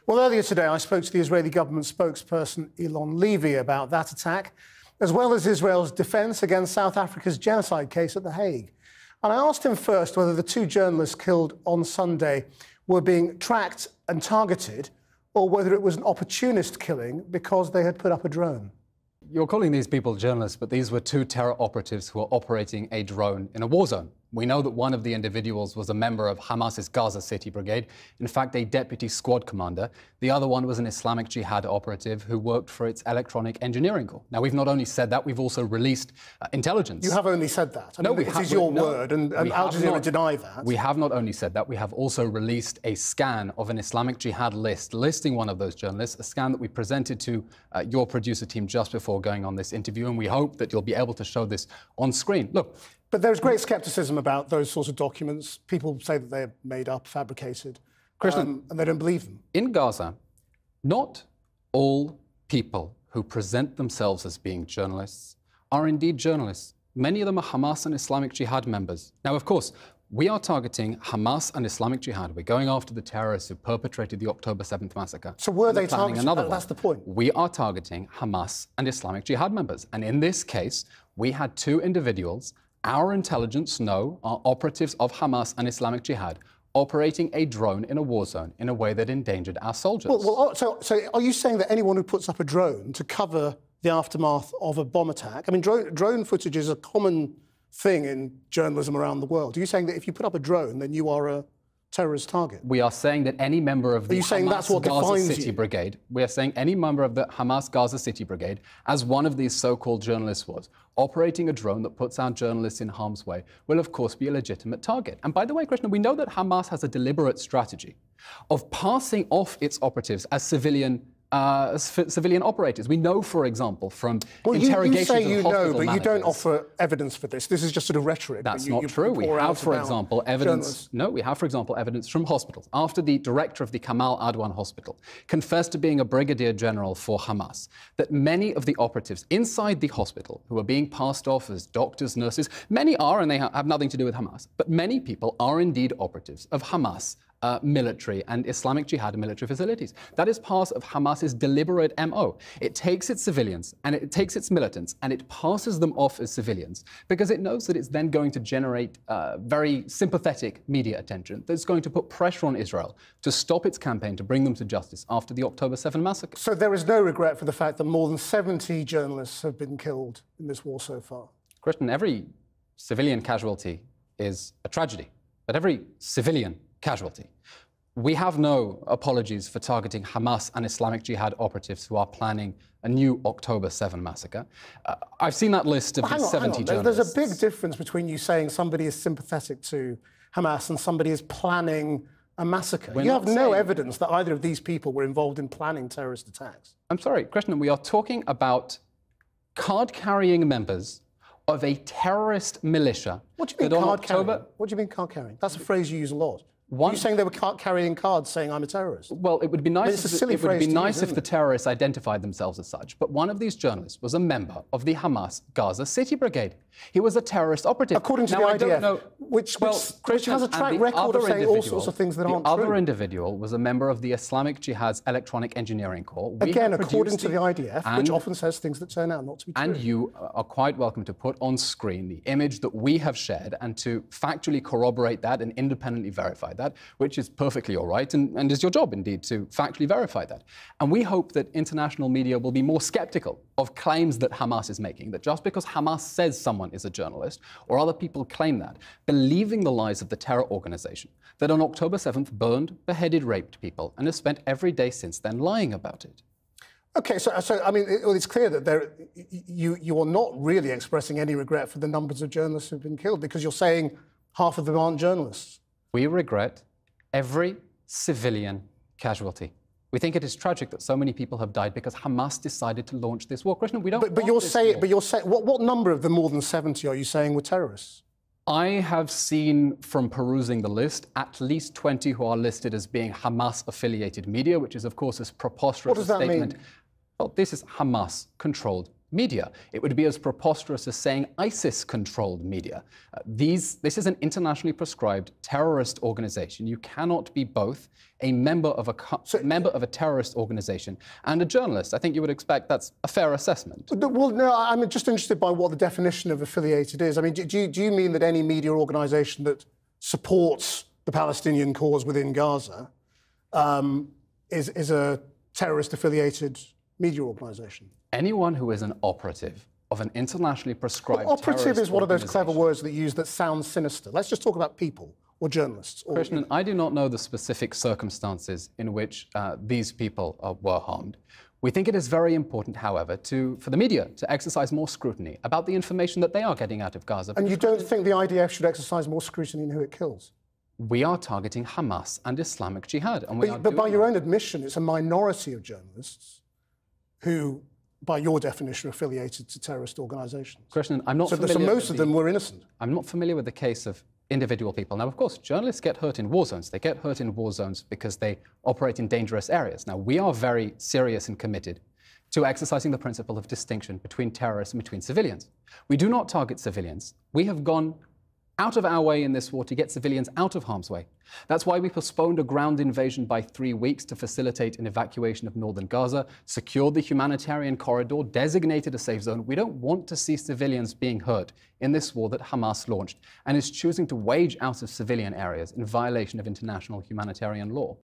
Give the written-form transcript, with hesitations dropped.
Well, earlier today, I spoke to the Israeli government spokesperson Eylon Levy about that attack, as well as Israel's defence against South Africa's genocide case at The Hague. And I asked him first whether the two journalists killed on Sunday were being tracked and targeted, or whether it was an opportunist killing because they had put up a drone. You're calling these people journalists, but these were two terror operatives who were operating a drone in a war zone. We know that one of the individuals was a member of Hamas's Gaza City Brigade, in fact, a deputy squad commander. The other one was an Islamic Jihad operative who worked for its electronic engineering corps. Now, we've not only said that, we've also released intelligence. You have only said that. No, this is your word, and Al Jazeera deny that. We have not only said that, we have also released a scan of an Islamic Jihad list, listing one of those journalists, a scan that we presented to your producer team just before going on this interview, and we hope that you'll be able to show this on screen. Look. But there's great scepticism about those sorts of documents. People say that they're made up, fabricated, and they don't believe them. In Gaza, not all people who present themselves as being journalists are indeed journalists. Many of them are Hamas and Islamic Jihad members. Now, of course, we are targeting Hamas and Islamic Jihad. We're going after the terrorists who perpetrated the October 7th massacre. So were they targeting another one? That's the point. We are targeting Hamas and Islamic Jihad members. And in this case, we had two individuals our intelligence know are operatives of Hamas and Islamic Jihad operating a drone in a war zone in a way that endangered our soldiers. So are you saying that anyone who puts up a drone to cover the aftermath of a bomb attack... I mean, drone footage is a common thing in journalism around the world. Are you saying that if you put up a drone, then you are a terrorist target? We are saying that any member of the Hamas Gaza City Brigade, we are saying any member of the Hamas Gaza City Brigade, as one of these so-called journalists was, operating a drone that puts our journalists in harm's way, will of course be a legitimate target. And by the way, Krishna, we know that Hamas has a deliberate strategy of passing off its operatives as civilian operators. We know, for example, from interrogations you say you of hospital know, but managers, you don't offer evidence for this. This is just sort of rhetoric. That's not true. We have, for example, evidence. No, we have, for example, evidence from hospitals. After the director of the Kamal Adwan Hospital confessed to being a brigadier general for Hamas, that many of the operatives inside the hospital who are being passed off as doctors, nurses, many are, and they have nothing to do with Hamas, but many people are indeed operatives of Hamas military and Islamic Jihad military facilities. That is part of Hamas's deliberate MO. It takes its civilians and it takes its militants and it passes them off as civilians because it knows that it's then going to generate very sympathetic media attention that's going to put pressure on Israel to stop its campaign to bring them to justice after the October 7 massacre. So there is no regret for the fact that more than 70 journalists have been killed in this war so far? Christian, every civilian casualty is a tragedy, but every civilian casualty. We have no apologies for targeting Hamas and Islamic Jihad operatives who are planning a new October 7 massacre. I've seen that list of 70 journalists. There's a big difference between you saying somebody is sympathetic to Hamas and somebody is planning a massacre. You have no evidence that either of these people were involved in planning terrorist attacks. I'm sorry, Krishnan, we are talking about card-carrying members of a terrorist militia. What do you mean card-carrying? What do you mean card-carrying? That's a phrase you use a lot. Are you saying they were carrying cards saying, I'm a terrorist? Well, it would be nice, if the terrorists identified themselves as such. But one of these journalists was a member of the Hamas Gaza City Brigade. He was a terrorist operative. According to the IDF, which has a track record of saying all sorts of things that aren't true. The other individual was a member of the Islamic Jihad's electronic engineering corps. Again, according to the IDF, which often says things that turn out not to be true. And you are quite welcome to put on screen the image that we have shared and to factually corroborate that and independently verify that, which is perfectly all right and is your job, indeed, to factually verify that. And we hope that international media will be more skeptical of claims that Hamas is making, that just because Hamas says someone is a journalist, or other people claim that, believing the lies of the terror organization that on October 7th burned, beheaded, raped people, and has spent every day since then lying about it. OK, so I mean, it's clear that you are not really expressing any regret for the numbers of journalists who've been killed, because you're saying half of them aren't journalists. We regret every civilian casualty. We think it is tragic that so many people have died because Hamas decided to launch this war. Krishna, we don't. But you're saying, what number of the more than 70 are you saying were terrorists? I have seen from perusing the list at least 20 who are listed as being Hamas-affiliated media, which is, of course, a preposterous statement. What does that mean? Well, this is Hamas-controlled media. It would be as preposterous as saying ISIS-controlled media. This is an internationally prescribed terrorist organization. You cannot be both a member of a terrorist organization and a journalist. I think you would expect that's a fair assessment. Well, no, I'm just interested by what the definition of affiliated is. I mean, do you mean that any media organization that supports the Palestinian cause within Gaza is a terrorist-affiliated media organisation? Anyone who is an operative of an internationally prescribed operative is one of those clever words that sounds sinister. Let's just talk about people or journalists. Krishnan, I do not know the specific circumstances in which these people were harmed. We think it is very important, however, for the media to exercise more scrutiny about the information that they are getting out of Gaza. And you don't think the IDF should exercise more scrutiny in who it kills? We are targeting Hamas and Islamic Jihad. And but by your own admission, it's a minority of journalists who, by your definition, are affiliated to terrorist organisations. Krishnan, I'm not familiar so most of them were innocent. I'm not familiar with the case of individual people. Now, of course, journalists get hurt in war zones. They get hurt in war zones because they operate in dangerous areas. Now, we are very serious and committed to exercising the principle of distinction between terrorists and between civilians. We do not target civilians. We have gone out of our way in this war to get civilians out of harm's way. That's why we postponed a ground invasion by 3 weeks to facilitate an evacuation of northern Gaza, secured the humanitarian corridor, designated a safe zone. We don't want to see civilians being hurt in this war that Hamas launched and is choosing to wage out of civilian areas in violation of international humanitarian law.